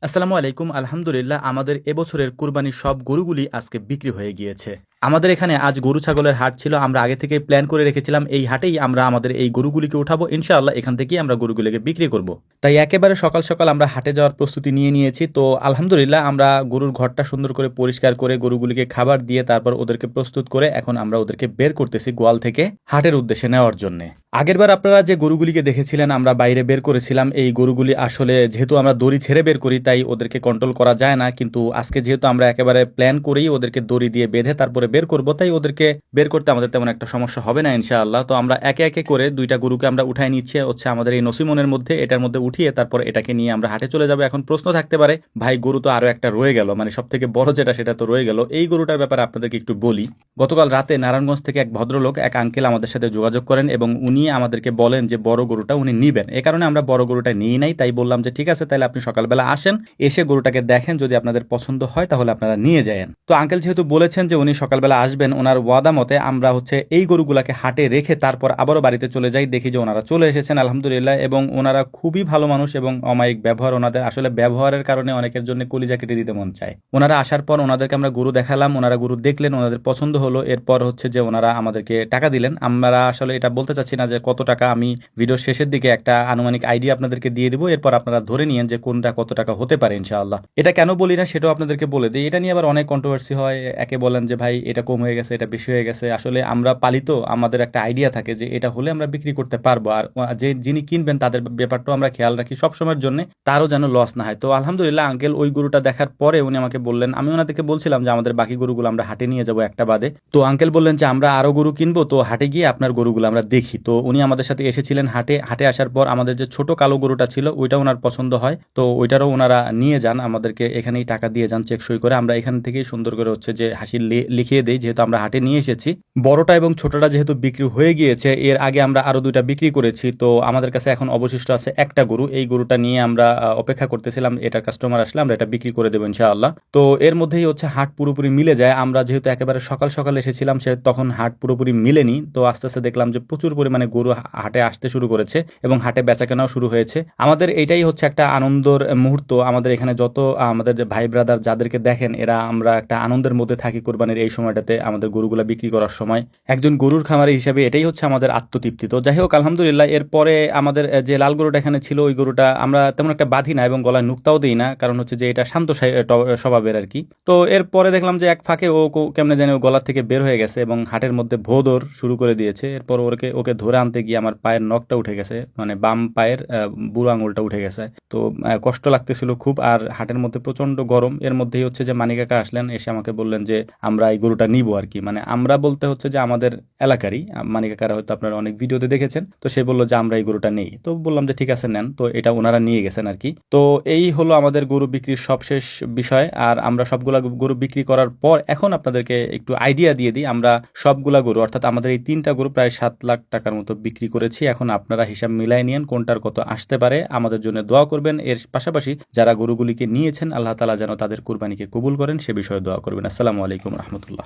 আসসালামু আলাইকুম। আলহামদুলিল্লাহ আমাদের এবছরের কুরবানির সব গরুগুলি আজকে বিক্রি হয়ে গিয়েছে। আমাদের এখানে আজ গরু ছাগলের হাট ছিল। আমরা আগে থেকে প্ল্যান করে রেখেছিলাম এই হাটেই আমরা আমাদের এই গরুগুলিকে উঠাবো। ইনশাআল্লাহ এখান থেকেই আমরা গরুগুলিকে বিক্রি করব। তাই একেবারে সকাল সকাল আমরা হাটে যাওয়ার প্রস্তুতি নিয়ে নিয়েছি। তো আলহামদুলিল্লাহ আমরা গরুর ঘরটা সুন্দর করে পরিষ্কার করে গরুগুলিকে খাবার দিয়ে তারপর ওদেরকে প্রস্তুত করে এখন আমরা ওদেরকে বের করতেছি গোয়াল থেকে হাটের উদ্দেশ্যে নেওয়ার জন্য। আগেরবার আপনারা যে গরুগুলিকে দেখেছিলেন আমরা বাইরে বের করেছিলাম, এই গরুগুলি আসলে যেহেতু আমরা দড়ি ছেড়ে বের করি তাই ওদেরকে কন্ট্রোল করা যায় না, কিন্তু আজকে যেহেতু আমরা একেবারে প্ল্যান করেই ওদেরকে দড়ি দিয়ে বেঁধে তারপরে বের করব, তাই ওদেরকে বের করতে আমাদের তেমন একটা সমস্যা হবে না ইনশাআল্লাহ। তো আমরা একে একে করে দুইটা গরুকে আমরা উঠাই নিচ্ছি হচ্ছে আমাদের এই নসিমনের মধ্যে, এটার মধ্যে উঠিয়ে তারপর এটাকে নিয়ে আমরা হাটে চলে যাবো। এখন প্রশ্ন থাকতে পারে ভাই গরু তো আরো একটা রয়ে গেল, মানে সব থেকে বড় যেটা সেটা তো রয়ে গেল। এই গরুটার ব্যাপারে আপনাদেরকে একটু বলি। গতকাল রাতে নারায়ণগঞ্জ থেকে এক ভদ্রলোক এক আঙ্কেল আমাদের সাথে যোগাযোগ করেন এবং উনি আমাদেরকে বলেন যে বড় গরুটা উনি নিবেন। এ কারণে আমরা বড় গরুটা নিই নাই, তাই বললাম যে ঠিক আছে তাহলে আপনি সকালবেলা আসেন, এসে গরুটাকে দেখেন, যদি আপনাদের পছন্দ হয় তাহলে আপনারা নিয়ে যায়েন। তো আঙ্কেল যেহেতু বলেছেন যে উনি সকালবেলা আসবেন, ওনার ওয়াদা মতে আমরা হচ্ছে এই গরুগুলাকে হাটে রেখে তারপর আবারও বাড়িতে চলে যাই। দেখি যে ওনারা চলে এসেছেন আলহামদুলিল্লাহ, এবং ওনারা খুবই ভালো মানুষ এবং অমায়িক ব্যবহার ওনাদের। আসলে ব্যবহারের কারণে অনেকের জন্য কলিজা কেটে দিতে মন চায়। ওনারা আসার পর ওনাদেরকে আমরা গরু দেখালাম, ওনারা গরু দেখলেন, ওনাদের পছন্দ হলো। এরপর হচ্ছে যে ওনারা আমাদেরকে টাকা দিলেন। আমরা আসলে এটা বলতে চাচ্ছি না যে কত টাকা, আমি ভিডিওর শেষের দিকে একটা আনুমানিক আইডিয়া আপনাদেরকে দিয়ে দিব, এরপর আপনারা ধরে নিয়েন যে কোনটা কত টাকা হতে পারে ইনশাআল্লাহ। এটা কেন বলি না সেটাও আপনাদেরকে বলে দিই। এটা নিয়ে আবার অনেক কন্ট্রোভার্সি হয়, একে বলেন যে ভাই এটা কম হয়ে গেছে, এটা বেশি হয়ে গেছে। আসলে আমরা পালিত, আমাদের একটা আইডিয়া থাকে যে এটা হলে আমরা বিক্রি করতে পারবো, আর যে যিনি কিনবেন তাদের ব্যাপারটাও আমরা খেয়াল রাখি সবসময়ের জন্য, তারও যেন লস না হয়। তো আলহামদুলিল্লাহ আঙ্কেল ওই গরুটা দেখার পরে উনি আমাকে বললেন, আমি ওনাদেরকে বলছিলাম যে আমাদের বাকি গরুগুলো আমরা হাটে নিয়ে যাবো একটা বাদে। তো আঙ্কেল বললেন যে আমরা আরো গরু কিনবো, তো হাটে গিয়ে আপনার গরুগুলো আমরা দেখি। তো উনি আমাদের সাথে এসেছিলেন হাটে। হাটে আসার পর আমাদের যে ছোট কালো গরুটা ছিল ওইটা ওনার পছন্দ হয়, তো ওইটারও ওনারা নিয়ে যান, আমাদেরকে এখানেই টাকা দিয়ে যান চেক সই করে। আমরা এখান থেকেই সুন্দর করে হচ্ছে যে হাসি লিখিয়ে দেই, যেহেতু আমরা হাটে নিয়ে এসেছি। বড়টা এবং ছোটটা যেহেতু বিক্রি হয়ে গিয়েছে, এর আগে আমরা আরো দুইটা বিক্রি করেছি, তো আমাদের কাছে এখন অবশিষ্ট আছে একটা গরু। এই গরুটা নিয়ে আমরা অপেক্ষা করতেছিলাম এটার কাস্টমার আসলে আমরা এটা বিক্রি করে দেবো ইনশাআল্লাহ। তো এর মধ্যেই হচ্ছে হাট পুরোপুরি মিলে যায়। আমরা যেহেতু একেবারে সকাল সকাল এসেছিলাম সে তখন হাট পুরোপুরি মিলেনি, তো আস্তে আস্তে দেখলাম যে প্রচুর পরিমাণে গরু হাটে আসতে শুরু করেছে এবং হাটে বেচাকেনাও শুরু হয়েছে। আমাদের এইটাই হচ্ছে একটা আনন্দের মুহূর্ত। আমাদের এখানে যত আমাদের যে ভাই ব্রাদার যাদেরকে দেখেন এরা আমরা একটা আনন্দের মধ্যে থাকি কোরবানির এই সময়টাতে, আমাদের গরুগুলা বিক্রি করার সময় একজন গরুর খামারি হিসেবে এটাই হচ্ছে আমাদের আত্মতৃপ্তি। তো যাই হোক আলহামদুলিল্লাহ, এরপরে আমাদের যে লাল গরুটা এখানে ছিল ওই গরুটা আমরা তেমন একটা বাঁধি না এবং গলায় নুক্তাও দিই না, কারণ হচ্ছে যে এটা শান্ত স্বভাবের আর কি। তো এরপরে দেখলাম যে এক ফাঁকে ও কেমনে জানি গলার থেকে বের হয়ে গেছে এবং হাটের মধ্যে ভোদর শুরু করে দিয়েছে। এরপর ওকে ধরে আনতে গিয়ে আমার পায়ের নখটা উঠে গেছে, মানে বাম পায়ের বুড়ো আঙুলটা উঠে গেছে। তো কষ্ট লাগতেছিল খুব, আর হাটের মধ্যে প্রচন্ড গরম। এর মধ্যেই হচ্ছে যে মানিক কাকা আসলেন, এসে আমাকে বললেন যে আমরা এই গরুটা নিব আর কি, মানে আমরা বলতে হচ্ছে যে আমাদের এলাকারই মানিক কাকারা হয়তো আপনারা অনেক ভিডিওতে দেখেছেন। তো সে বললো যে আমরা এই গরুটা নেই, তো বললাম যে ঠিক আছে নেন। তো এটা ওনারা নিয়ে গেছেন আর কি। তো এই হলো আমাদের গরু বিক্রির সবশেষ বিষয়। আর আমরা সবগুলা গরু বিক্রি করার পর এখন আপনাদেরকে একটু আইডিয়া দিয়ে দিই, আমরা সবগুলা গরু অর্থাৎ আমাদের এই 3টা গরু প্রায় 7 লাখ টাকার মতো বিক্রি করেছি। এখন আপনারা হিসাব মিলাই নিয়েন কোনটার কত আসতে পারে। আমাদের জন্য দোয়া করবেন। এর পাশাপাশি যারা গরুগুলিকে নিয়েছেন আল্লাহ তাআলা যেন তাদের কুরবানিকে কবুল করেন সে বিষয়ে দোয়া করবেন। আসসালামু আলাইকুম রহমতুল্লাহ।